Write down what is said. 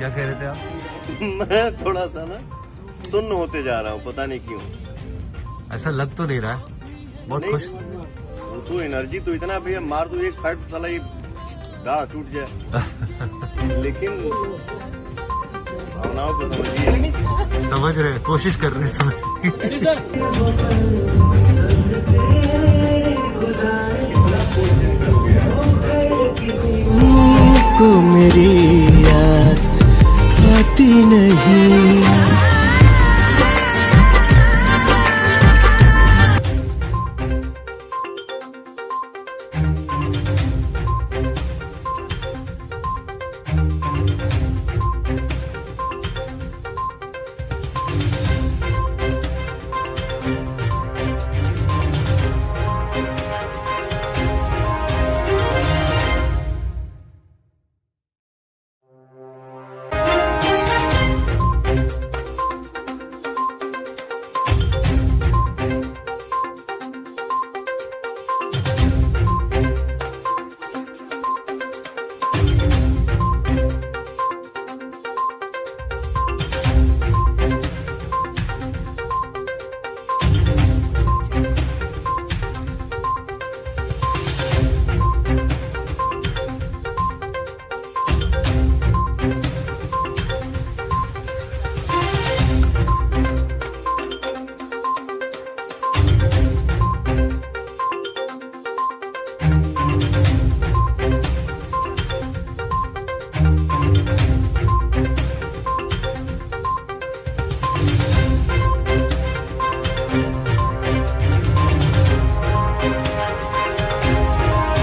क्या कह रहे थे आप? मैं थोड़ा सा ना सुन्न होते जा रहा हूँ, पता नहीं क्यों। ऐसा लग तो नहीं रहा है, बहुत नहीं, खुश। वो तो एनर्जी तो इतना भैया, मार दो एक फाइट साला ये दाढ़ टूट जाए। लेकिन भावनाओं को समझिए। समझ रहे, कोशिश कर रहे समझ। को मेरी याद आती नहीं।